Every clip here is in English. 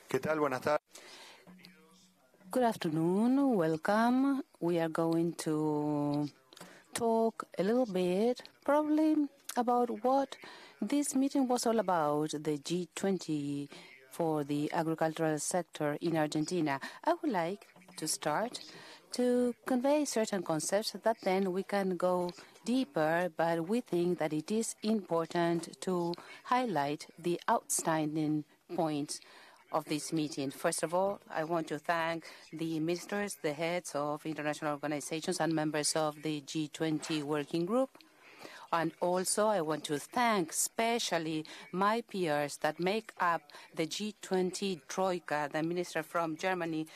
¿Qué tal? Buenas tardes. Good afternoon. Welcome. We are going to talk a little bit, probably, about what this meeting was all about, the G20 for the agricultural sector in Argentina. I would like to start to convey certain concepts that then we can go deeper, but we think that it is important to highlight the outstanding points of this meeting. First of all, I want to thank the ministers, the heads of international organizations and members of the G20 working group. And also, I want to thank especially my peers that make up the G20 Troika, the minister from Germany,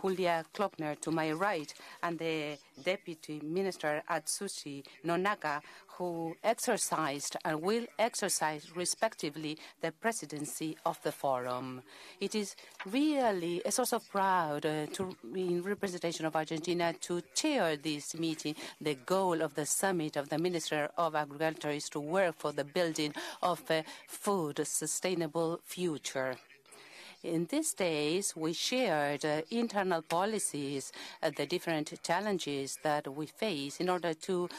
Julia Klockner, to my right, and the deputy minister Atsushi Nonaka, who exercised and will exercise respectively the presidency of the forum. It is really a source of pride in representation of Argentina to chair this meeting. The goal of the summit of the Minister of Agriculture is to work for the building of a food sustainable future. In these days, we shared internal policies, the different challenges that we face in order to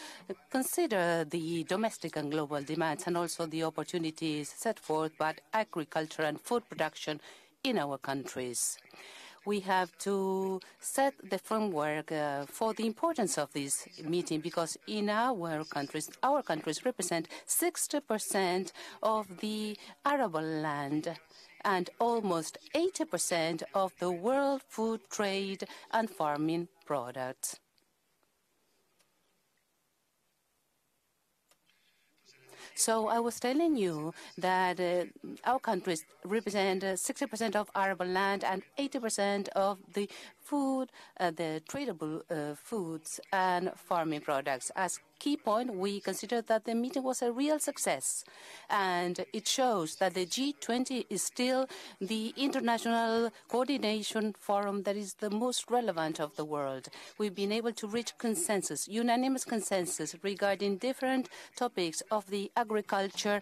consider the domestic and global demands and also the opportunities set forth by agriculture and food production in our countries. We have to set the framework for the importance of this meeting because in our countries represent 60% of the arable land and almost 80% of the world food trade and farming products. So I was telling you that our countries represent 60% of arable land and 80% of the food, the tradable foods and farming products. As key point, we consider that the meeting was a real success, and it shows that the G20 is still the international coordination forum that is the most relevant of the world. We've been able to reach consensus, unanimous consensus regarding different topics of the agriculture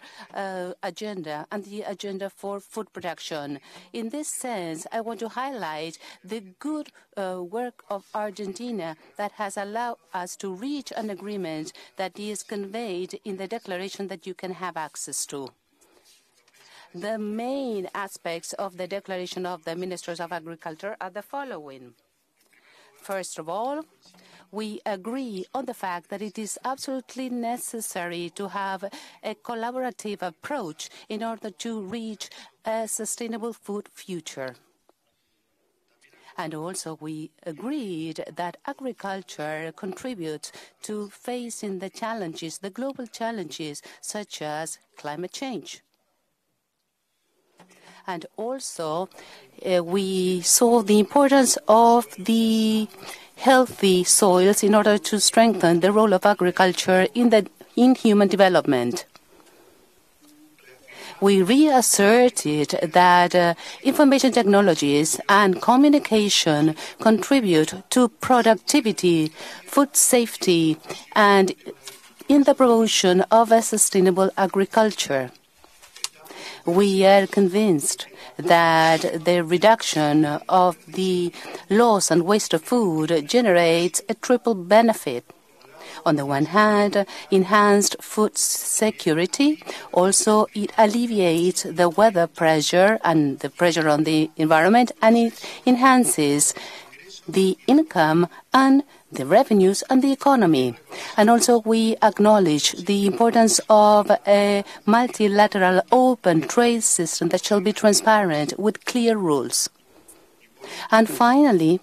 agenda and the agenda for food production. In this sense, I want to highlight the good work of Argentina that has allowed us to reach an agreement that is conveyed in the declaration that you can have access to. The main aspects of the declaration of the Ministers of Agriculture are the following. First of all, we agree on the fact that it is absolutely necessary to have a collaborative approach in order to reach a sustainable food future. And also we agreed that agriculture contributes to facing the challenges, the global challenges, such as climate change. And also we saw the importance of the healthy soils in order to strengthen the role of agriculture in human development. We reasserted that information technologies and communication contribute to productivity, food safety, and in the promotion of a sustainable agriculture. We are convinced that the reduction of the loss and waste of food generates a triple benefit. On the one hand, enhanced food security. Also, it alleviates the weather pressure and the pressure on the environment, and it enhances the income and the revenues and the economy. And also, we acknowledge the importance of a multilateral open trade system that shall be transparent with clear rules. And finally,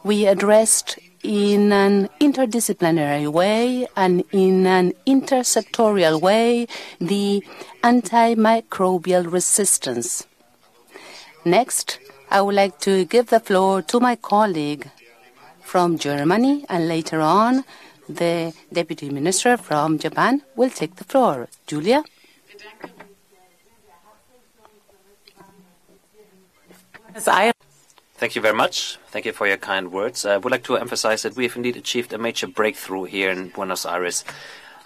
we addressed in an interdisciplinary way and in an intersectorial way the antimicrobial resistance. Next, I would like to give the floor to my colleague from Germany, and later on the Deputy Minister from Japan will take the floor. Julia? Thank you very much. Thank you for your kind words. I would like to emphasize that we have indeed achieved a major breakthrough here in Buenos Aires.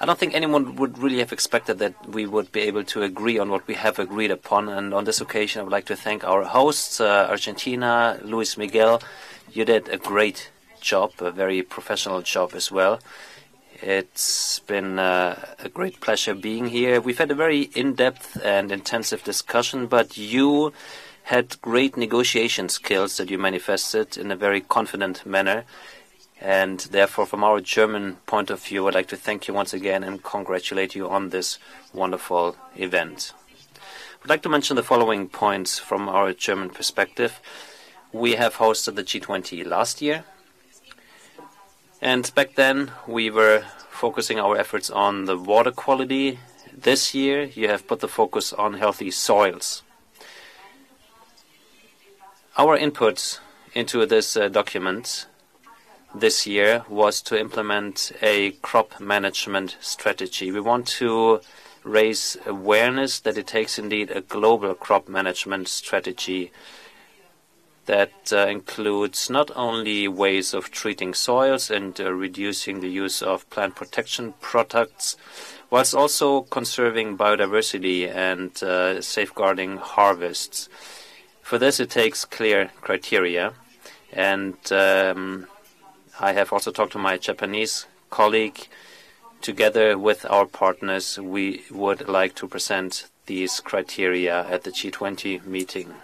I don't think anyone would really have expected that we would be able to agree on what we have agreed upon. And on this occasion, I would like to thank our hosts, Argentina, Luis Miguel. You did a great job, a very professional job as well. It's been a great pleasure being here. We've had a very in-depth and intensive discussion, but you had great negotiation skills that you manifested in a very confident manner. And therefore, from our German point of view, I'd like to thank you once again and congratulate you on this wonderful event. I'd like to mention the following points from our German perspective. We have hosted the G20 last year. And back then, we were focusing our efforts on the water quality. This year, you have put the focus on healthy soils. Our input into this document this year was to implement a crop management strategy. We want to raise awareness that it takes indeed a global crop management strategy that includes not only ways of treating soils and reducing the use of plant protection products, whilst also conserving biodiversity and safeguarding harvests. For this, it takes clear criteria, and I have also talked to my Japanese colleague. Together with our partners, we would like to present these criteria at the G20 meeting.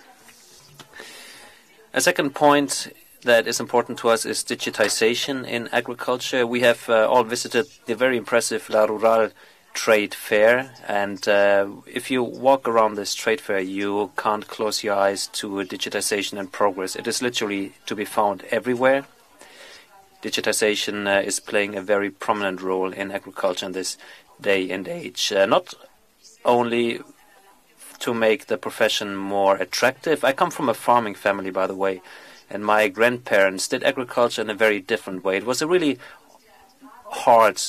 A second point that is important to us is digitization in agriculture. We have all visited the very impressive La Rural trade fair, and if you walk around this trade fair, you can't close your eyes to digitization and progress. It is literally to be found everywhere. Digitization is playing a very prominent role in agriculture in this day and age. Not only to make the profession more attractive. I come from a farming family, by the way, and my grandparents did agriculture in a very different way. It was a really hard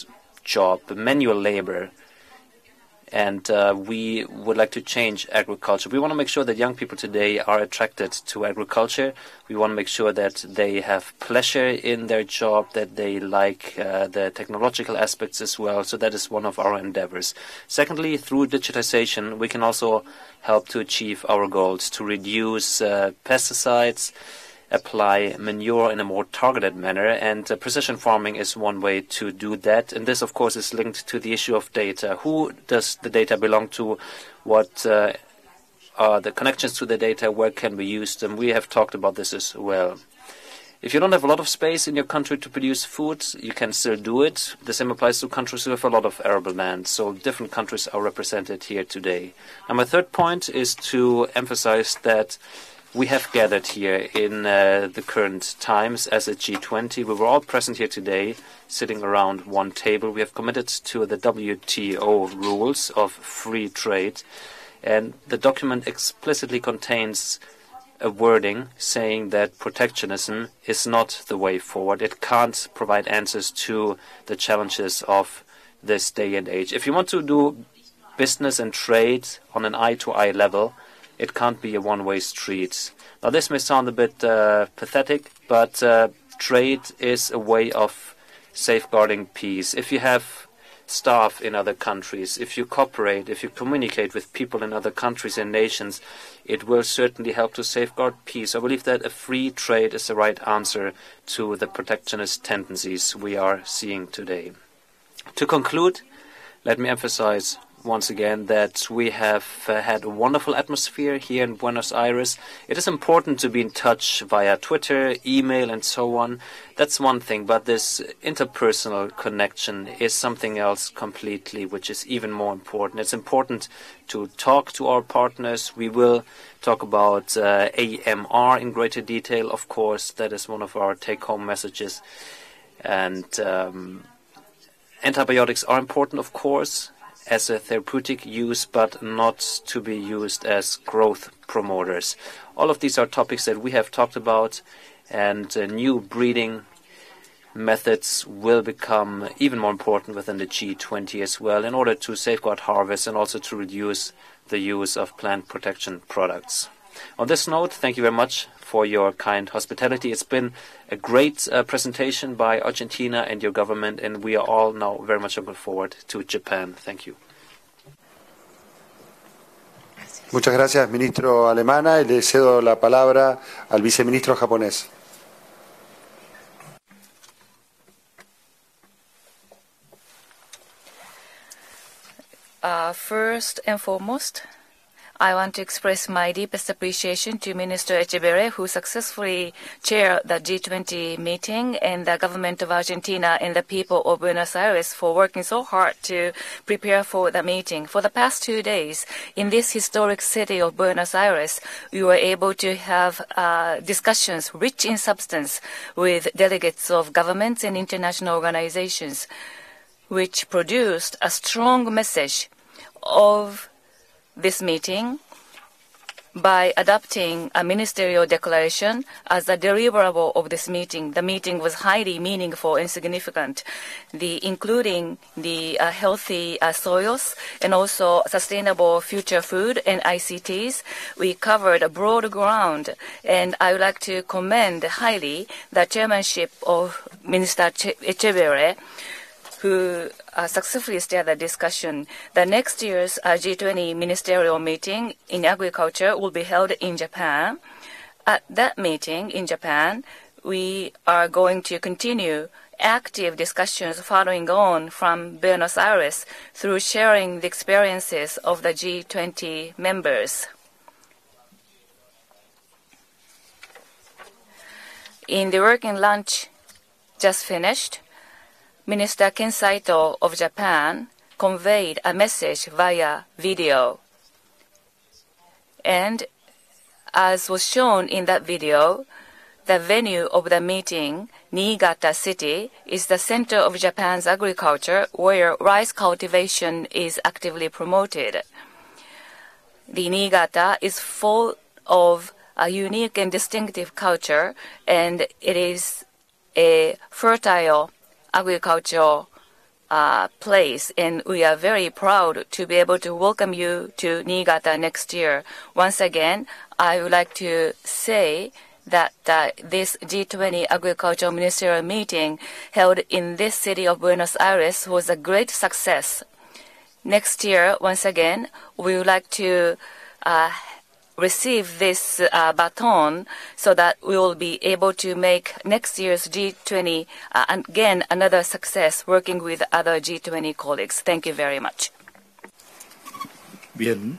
job, manual labor, and we would like to change agriculture. We want to make sure that young people today are attracted to agriculture. We want to make sure that they have pleasure in their job, that they like the technological aspects as well. So that is one of our endeavors. Secondly, through digitization, we can also help to achieve our goals, to reduce pesticides, apply manure in a more targeted manner, and precision farming is one way to do that. And this, of course, is linked to the issue of data. Who does the data belong to? What are the connections to the data? Where can we use them? We have talked about this as well. If you don't have a lot of space in your country to produce food, you can still do it. The same applies to countries who have a lot of arable land. So different countries are represented here today. And my third point is to emphasize that we have gathered here in the current times as a G20. We were all present here today, sitting around one table. We have committed to the WTO rules of free trade, and the document explicitly contains a wording saying that protectionism is not the way forward. It can't provide answers to the challenges of this day and age. If you want to do business and trade on an eye-to-eye level, it can't be a one-way street. Now, this may sound a bit pathetic, but trade is a way of safeguarding peace. If you have staff in other countries, if you cooperate, if you communicate with people in other countries and nations, it will certainly help to safeguard peace. I believe that a free trade is the right answer to the protectionist tendencies we are seeing today. To conclude, let me emphasize once again that we have had a wonderful atmosphere here in Buenos Aires. It is important to be in touch via Twitter, email, and so on. That's one thing, but this interpersonal connection is something else completely, which is even more important. It's important to talk to our partners. We will talk about AMR in greater detail, of course. That is one of our take-home messages. And antibiotics are important, of course, as a therapeutic use, but not to be used as growth promoters. All of these are topics that we have talked about, and new breeding methods will become even more important within the G20 as well, in order to safeguard harvests and also to reduce the use of plant protection products. On this note, thank you very much for your kind hospitality. It's been a great presentation by Argentina and your government, and we are all now very much looking forward to Japan. Thank you. Muchas gracias, ministro Alemana. Y le cedo la palabra al viceministro japonés. First and foremost, I want to express my deepest appreciation to Minister Echeverri, who successfully chaired the G20 meeting, and the government of Argentina and the people of Buenos Aires for working so hard to prepare for the meeting. For the past 2 days, in this historic city of Buenos Aires, we were able to have discussions rich in substance with delegates of governments and international organizations, which produced a strong message of this meeting by adopting a ministerial declaration as a deliverable of this meeting. The meeting was highly meaningful and significant, including the healthy soils and also sustainable future food and ICTs. We covered a broad ground, and I would like to commend highly the chairmanship of Minister Echeverri, who successfully steered the discussion. The next year's G20 ministerial meeting in agriculture will be held in Japan. At that meeting in Japan, we are going to continue active discussions following on from Buenos Aires through sharing the experiences of the G20 members. In the working lunch just finished, Minister Ken Saito of Japan conveyed a message via video. And as was shown in that video, the venue of the meeting, Niigata City, is the center of Japan's agriculture, where rice cultivation is actively promoted. The Niigata is full of a unique and distinctive culture, and it is a fertile agricultural place, and we are very proud to be able to welcome you to Niigata next year. Once again, I would like to say that this G20 agricultural ministerial meeting held in this city of Buenos Aires was a great success. Next year, once again, we would like to receive this baton so that we will be able to make next year's G20 again another success, working with other G20 colleagues. Thank you very much. Bien.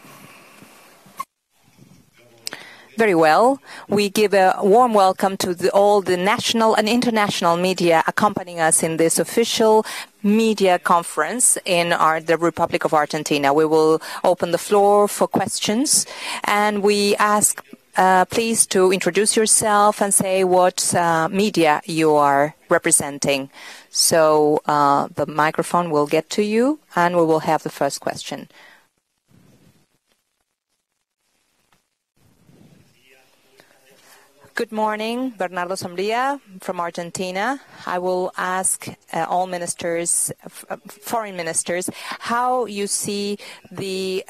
Very well. We give a warm welcome to all the national and international media accompanying us in this official media conference in the Republic of Argentina. We will open the floor for questions, and we ask please to introduce yourself and say what media you are representing. So the microphone will get to you, and we will have the first question. Good morning, Bernardo Sombría from Argentina. I will ask all ministers, foreign ministers, how you see the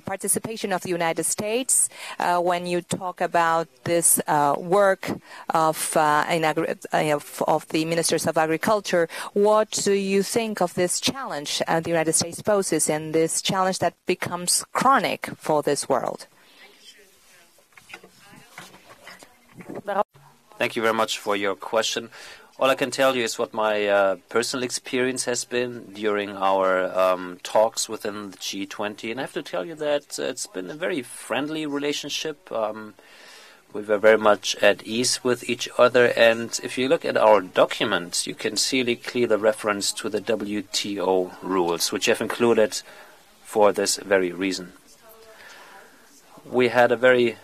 participation of the United States when you talk about this work of the ministers of agriculture. What do you think of this challenge the United States poses, and this challenge that becomes chronic for this world? Thank you very much for your question. All I can tell you is what my personal experience has been during our talks within the G20. And I have to tell you that it's been a very friendly relationship. We were very much at ease with each other. And if you look at our documents, you can see clearly the reference to the WTO rules, which have included for this very reason. We had a very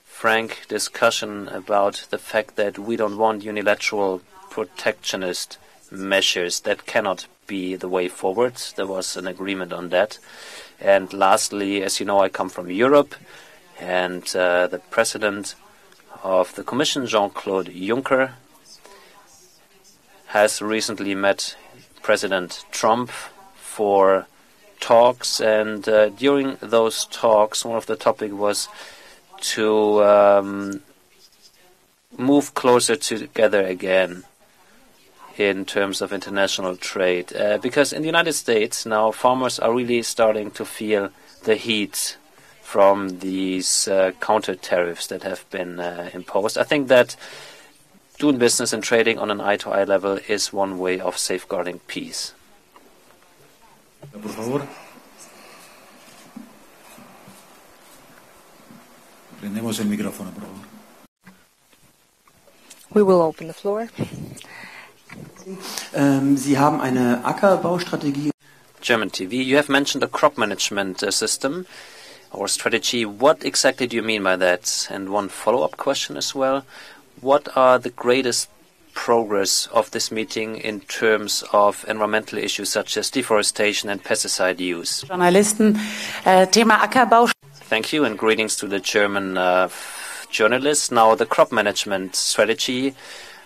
frank discussion about the fact that we don't want unilateral protectionist measures. That cannot be the way forward. There was an agreement on that. And lastly, as you know, I come from Europe, and the president of the Commission, Jean-Claude Juncker, has recently met President Trump for talks, and during those talks, one of the topics was to move closer together again in terms of international trade. Because in the United States now, farmers are really starting to feel the heat from these counter tariffs that have been imposed. I think that doing business and trading on an eye-to-eye level is one way of safeguarding peace. Por favor. Prendemos el micrófono, por favor. We will open the floor. Sie haben eine Ackerbaustrategie. German TV, you have mentioned a crop management system or strategy. What exactly do you mean by that? And one follow-up question as well. What are the greatest progress of this meeting in terms of environmental issues such as deforestation and pesticide use? Journalisten, Thema Ackerbau. Thank you, and greetings to the German journalists. Now, the crop management strategy,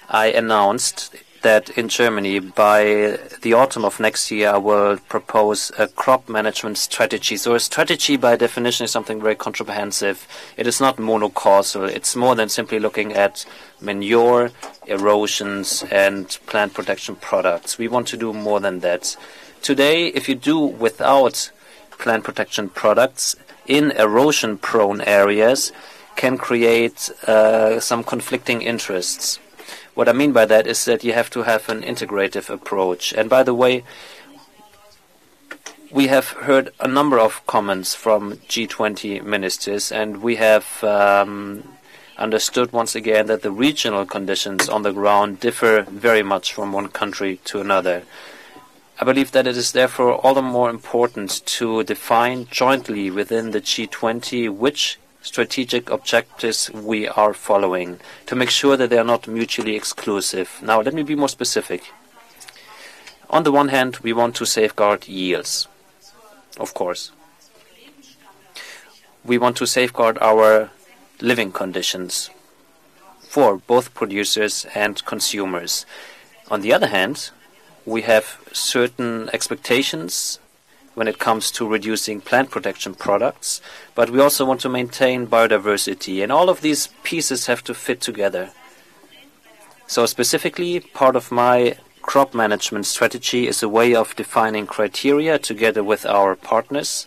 I announced that in Germany, by the autumn of next year, I will propose a crop management strategy. So a strategy, by definition, is something very comprehensive. It is not monocausal. It's more than simply looking at manure, erosions, and plant protection products. We want to do more than that. Today, if you do without plant protection products in erosion-prone areas, can create some conflicting interests. What I mean by that is that you have to have an integrative approach. And by the way, we have heard a number of comments from G20 ministers, and we have understood once again that the regional conditions on the ground differ very much from one country to another. I believe that it is therefore all the more important to define jointly within the G20 which strategic objectives we are following, to make sure that they are not mutually exclusive. Now, let me be more specific. On the one hand, we want to safeguard yields, of course. We want to safeguard our living conditions for both producers and consumers. On the other hand, we have certain expectations when it comes to reducing plant protection products, but we also want to maintain biodiversity, and all of these pieces have to fit together. So specifically, part of my crop management strategy is a way of defining criteria together with our partners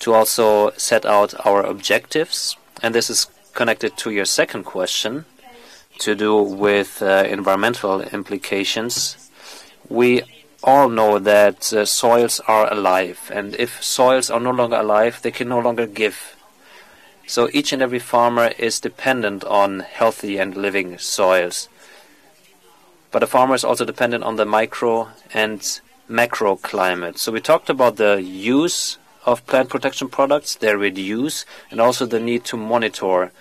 to also set out our objectives, and this is connected to your second question to do with environmental implications. We all know that soils are alive, and if soils are no longer alive, they can no longer give. So each and every farmer is dependent on healthy and living soils. But a farmer is also dependent on the micro and macro climate. So we talked about the use of plant protection products, their reduce, and also the need to monitor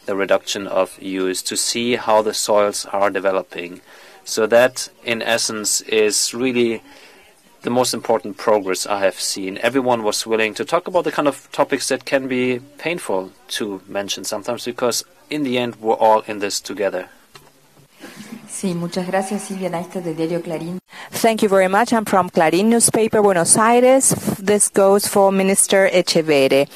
the reduction of use to see how the soils are developing. So that, in essence, is really the most important progress I have seen. Everyone was willing to talk about the kind of topics that can be painful to mention sometimes, because in the end, we're all in this together. Sí, muchas gracias, Silvia Naista, de Diario Clarín. Thank you very much. I'm from Clarín newspaper, Buenos Aires. This goes for Minister Echeverri.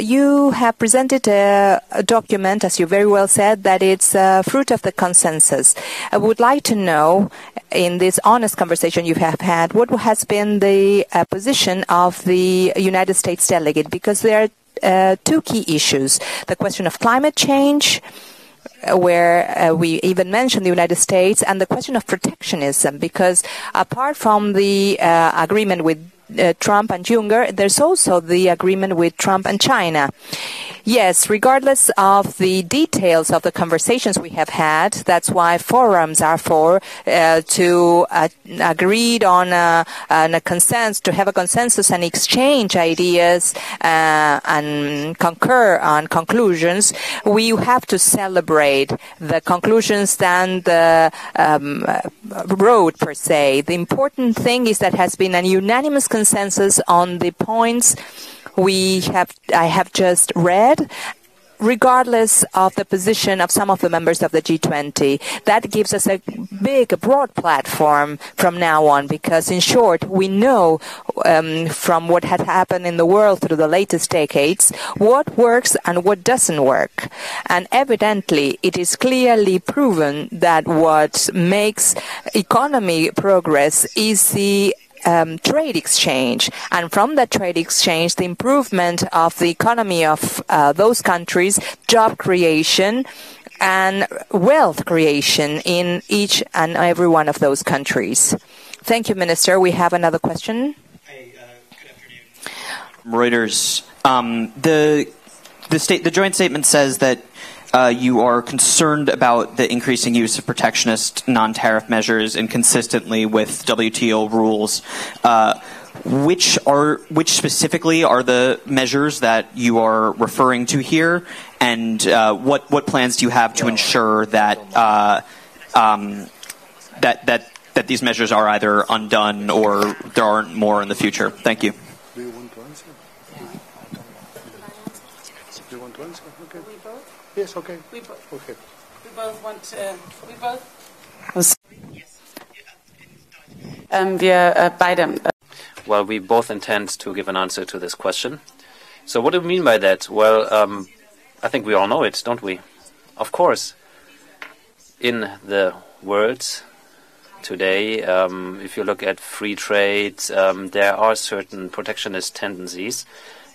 You have presented a document, as you very well said, that it's a fruit of the consensus. I would like to know, in this honest conversation you have had, what has been the position of the United States delegate, because there are two key issues. The question of climate change, where we even mentioned the United States, and the question of protectionism, because apart from the agreement with Trump and Juncker, there's also the agreement with Trump and China. Yes, regardless of the details of the conversations we have had, that's why forums are for, to agreed on a consensus, to have a consensus and exchange ideas and concur on conclusions. We have to celebrate the conclusions than the road per se. The important thing is that has been a unanimous consensus on the points I have just read. regardless of the position of some of the members of the G20. That gives us a broad platform from now on, because in short, we know from what had happened in the world through the latest decades, what works and what doesn't work. And evidently, it is clearly proven that what makes economy progress is the trade exchange, and from that trade exchange, the improvement of the economy of those countries, job creation, and wealth creation in each and every one of those countries. Thank you, Minister. We have another question. Hey, good afternoon. Reuters. The joint statement says that you are concerned about the increasing use of protectionist non-tariff measures inconsistently with WTO rules. Which specifically are the measures that you are referring to here, and what plans do you have to ensure that that these measures are either undone or there aren't more in the future? Thank you. Do you want to answer? Do you want to answer? Okay. We both? Yes, okay. We both. Okay. We both want to. We both. Wir beide. Well, we both intend to give an answer to this question. So what do you mean by that? Well, I think we all know it, don't we? Of course. In the world today, if you look at free trade, there are certain protectionist tendencies,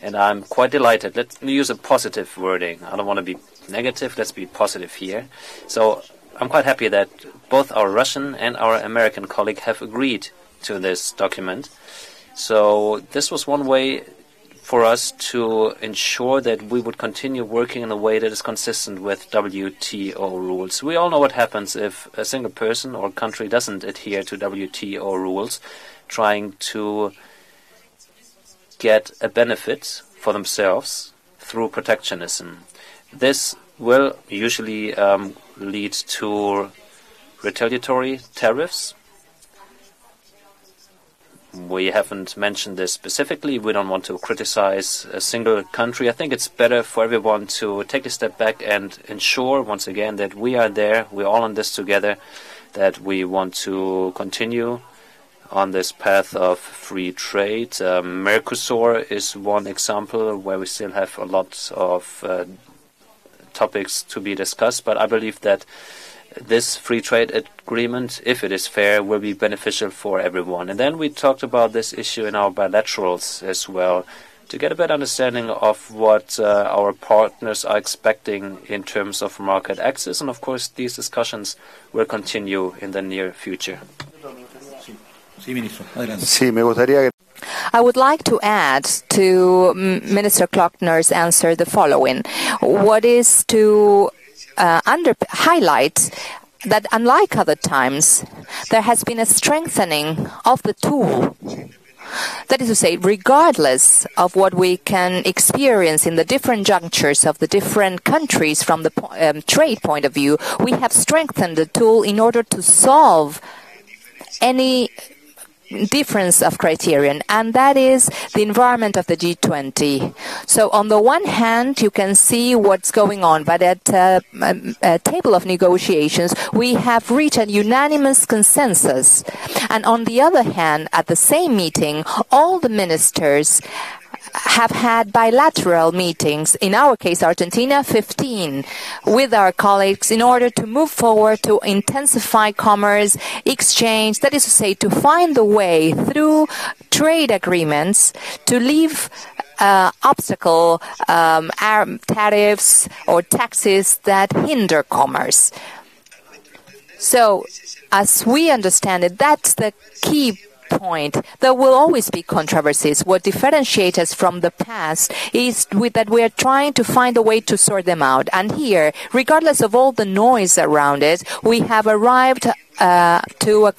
and I'm quite delighted. Let me use a positive wording. I don't want to be negative. Let's be positive here. So I'm quite happy that both our Russian and our American colleague have agreed to this document. So this was one way for us to ensure that we would continue working in a way that is consistent with WTO rules. We all know what happens if a single person or country doesn't adhere to WTO rules, trying to get a benefit for themselves through protectionism. This will usually lead to retaliatory tariffs. We haven't mentioned this specifically. We don't want to criticize a single country. I think it's better for everyone to take a step back and ensure, once again, that we are there, we're all in this together, that we want to continue on this path of free trade. Mercosur is one example where we still have a lot of topics to be discussed, but I believe that this free trade agreement, if it is fair, will be beneficial for everyone. And then we talked about this issue in our bilaterals as well, to get a better understanding of what our partners are expecting in terms of market access. And of course, these discussions will continue in the near future. I would like to add to Minister Klockner's answer the following. What is to highlight that unlike other times, there has been a strengthening of the tool. That is to say, regardless of what we can experience in the different junctures of the different countries from the trade point of view, we have strengthened the tool in order to solve any difference of criterion, and that is the environment of the G20. So on the one hand, you can see what's going on, but at a table of negotiations, we have reached a unanimous consensus. And on the other hand, at the same meeting, all the ministers have had bilateral meetings, in our case Argentina 15, with our colleagues in order to move forward to intensify commerce exchange, that is to say, to find the way through trade agreements to leave obstacle tariffs or taxes that hinder commerce. So, as we understand it, that's the key point. There will always be controversies. What differentiates us from the past is that we are trying to find a way to sort them out. And here, regardless of all the noise around it, we have arrived to a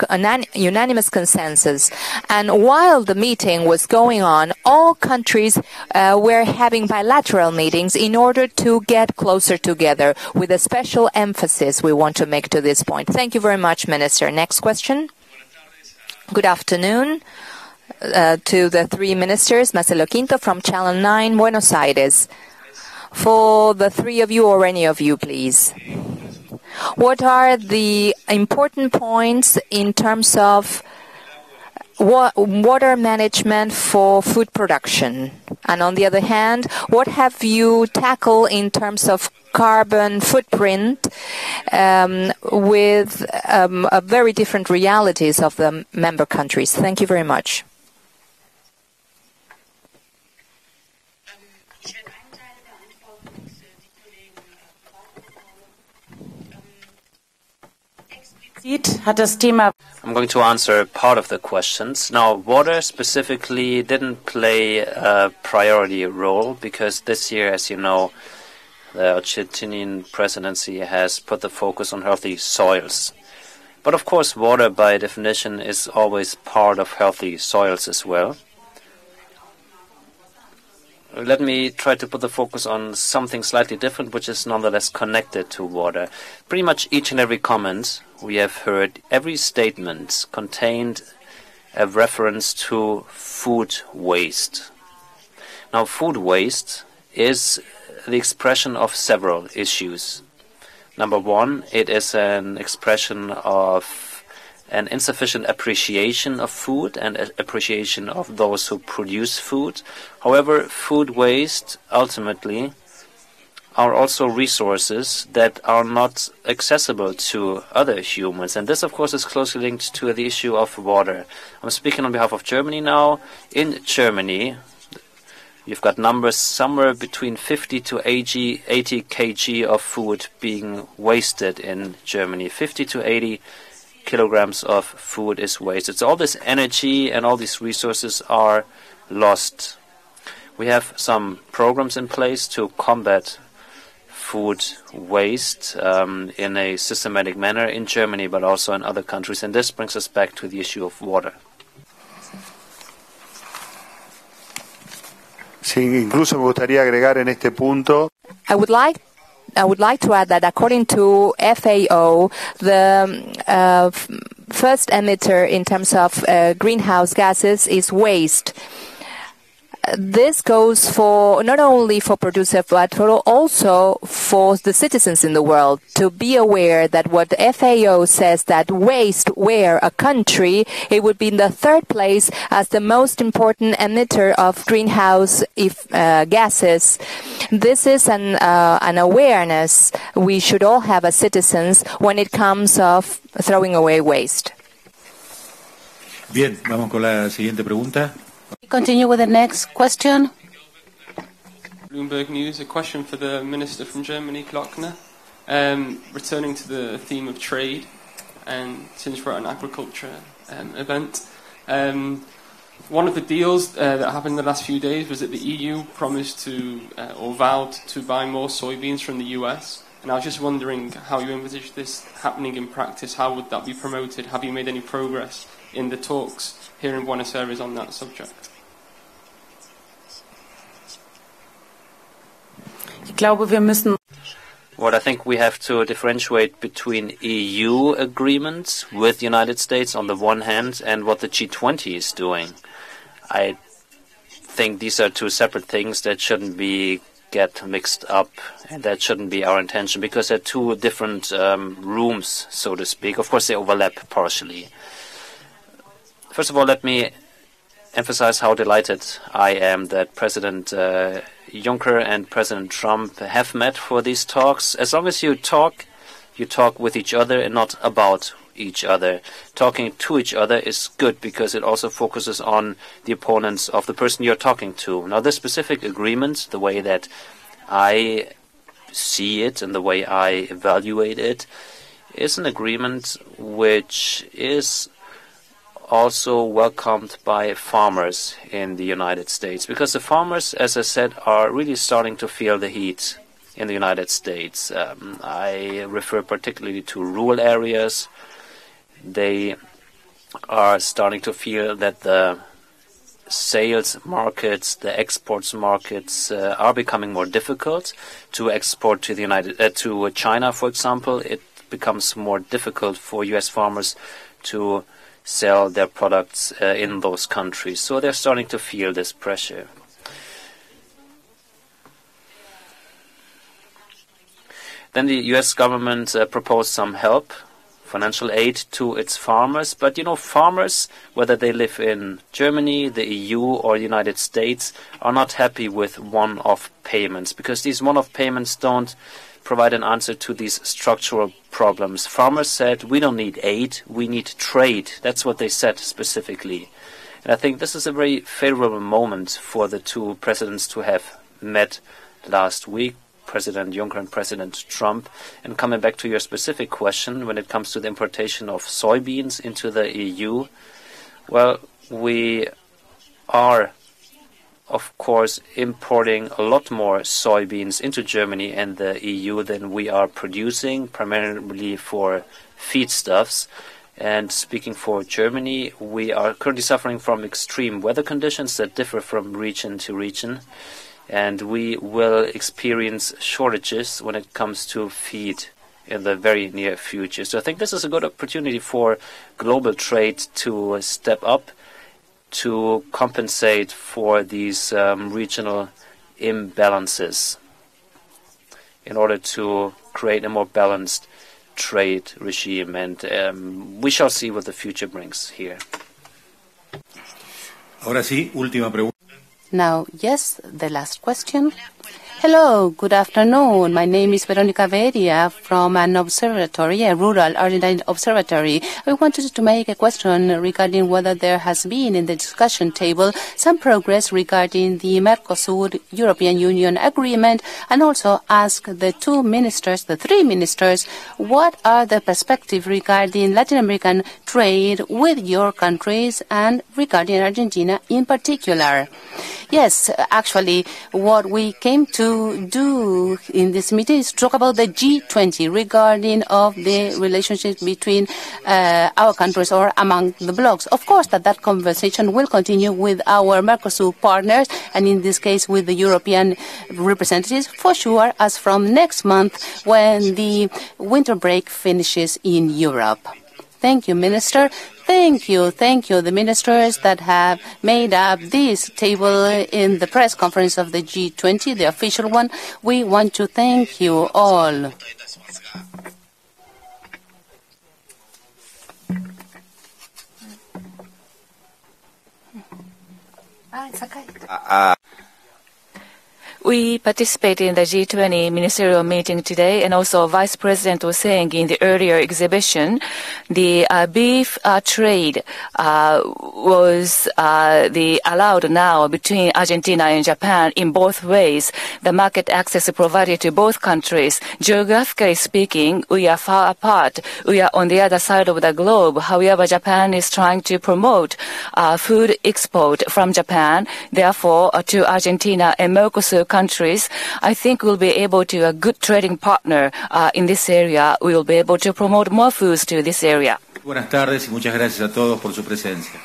unanimous consensus. And while the meeting was going on, all countries were having bilateral meetings in order to get closer together, with a special emphasis we want to make to this point. Thank you very much, Minister. Next question. Good afternoon to the three ministers. Marcelo Quinto from Channel 9, Buenos Aires. For the three of you or any of you, please. What are the important points in terms of water management for food production? And on the other hand, what have you tackled in terms of carbon footprint with very different realities of the member countries? Thank you very much. I'm going to answer part of the questions. Now, water specifically didn't play a priority role because this year, as you know, the Argentinian presidency has put the focus on healthy soils. But of course, water by definition is always part of healthy soils as well. Let me try to put the focus on something slightly different, which is nonetheless connected to water. Pretty much each and every comment we have heard, every statement contained a reference to food waste. Now, food waste is the expression of several issues. Number one, it is an expression of an insufficient appreciation of food and appreciation of those who produce food. However, food waste ultimately are also resources that are not accessible to other humans. And this, of course, is closely linked to the issue of water. I'm speaking on behalf of Germany now. In Germany, you've got numbers somewhere between 50 to 80 kg of food being wasted in Germany. 50 to 80 kilograms of food is wasted. So all this energy and all these resources are lost. We have some programs in place to combat food waste in a systematic manner in Germany, but also in other countries. And this brings us back to the issue of water. Sí, incluso me gustaría agregar en este punto. I would like to add that according to FAO, the first emitter in terms of greenhouse gases is waste. This goes for not only for producers but for also for the citizens in the world to be aware that what FAO says that waste were a country, it would be in the third place as the most important emitter of greenhouse gases. This is an awareness we should all have as citizens when it comes of throwing away waste. Bien, vamos con la siguiente pregunta. Continue with the next question. Bloomberg News, a question for the Minister from Germany, Klockner. Returning to the theme of trade, and since we're at an agriculture event, one of the deals that happened in the last few days was that the EU promised to, or vowed to buy more soybeans from the US. And I was just wondering how you envisage this happening in practice. How would that be promoted? Have you made any progress in the talks here in Buenos Aires on that subject? Well, I think we have to differentiate between EU agreements with the United States on the one hand and what the G20 is doing. I think these are two separate things that shouldn't get mixed up, and that shouldn't be our intention because they're two different rooms, so to speak. Of course, they overlap partially. First of all, let me emphasize how delighted I am that President Juncker and President Trump have met for these talks. As long as you talk with each other and not about each other. Talking to each other is good because it also focuses on the opponents of the person you're talking to. Now, this specific agreement, the way that I see it and the way I evaluate it, is an agreement which is also welcomed by farmers in the United States, because the farmers, as I said, are really starting to feel the heat in the United States. I refer particularly to rural areas. They are starting to feel that the sales markets, the exports markets are becoming more difficult to export to to China, for example. It becomes more difficult for U.S. farmers to sell their products in those countries. So they're starting to feel this pressure. Then the U.S. government proposed some help, financial aid to its farmers. But, farmers, whether they live in Germany, the EU, or the United States, are not happy with one-off payments because these one-off payments don't provide an answer to these structural problems. Farmers said, we don't need aid, we need trade. That's what they said specifically. And I think this is a very favorable moment for the two presidents to have met last week, President Juncker and President Trump. And coming back to your specific question, when it comes to the importation of soybeans into the EU, well, we are, of course, importing a lot more soybeans into Germany and the EU than we are producing, primarily for feedstuffs. And speaking for Germany, we are currently suffering from extreme weather conditions that differ from region to region. And we will experience shortages when it comes to feed in the very near future. So I think this is a good opportunity for global trade to step up to compensate for these regional imbalances in order to create a more balanced trade regime. And we shall see what the future brings here. Ahora sí, última pregunta. Now, yes, the last question. Hello, good afternoon. My name is Veronica Veria from an observatory, a rural Argentine observatory. I wanted to make a question regarding whether there has been in the discussion table some progress regarding the Mercosur-European Union agreement, and also ask the three ministers, what are the perspectives regarding Latin American trade with your countries and regarding Argentina in particular? Yes, actually, what we came to do in this meeting is talk about the G20 regarding of the relationship between our countries or among the blocs. Of course, that conversation will continue with our Mercosur partners, and in this case with the European representatives, for sure, as from next month when the winter break finishes in Europe. Thank you, Minister. Thank you, the ministers that have made up this table in the press conference of the G20, the official one. We want to thank you all. We participated in the G20 ministerial meeting today, and also Vice President was saying in the earlier exhibition, the beef trade was allowed now between Argentina and Japan in both ways. The market access provided to both countries. Geographically speaking, we are far apart. We are on the other side of the globe. However, Japan is trying to promote food export from Japan, therefore, to Argentina and Mercosur countries. I think we'll be able to a good trading partner in this area. We will be able to promote more foods to this area. Buenas tardes y muchas gracias a todos por su presencia.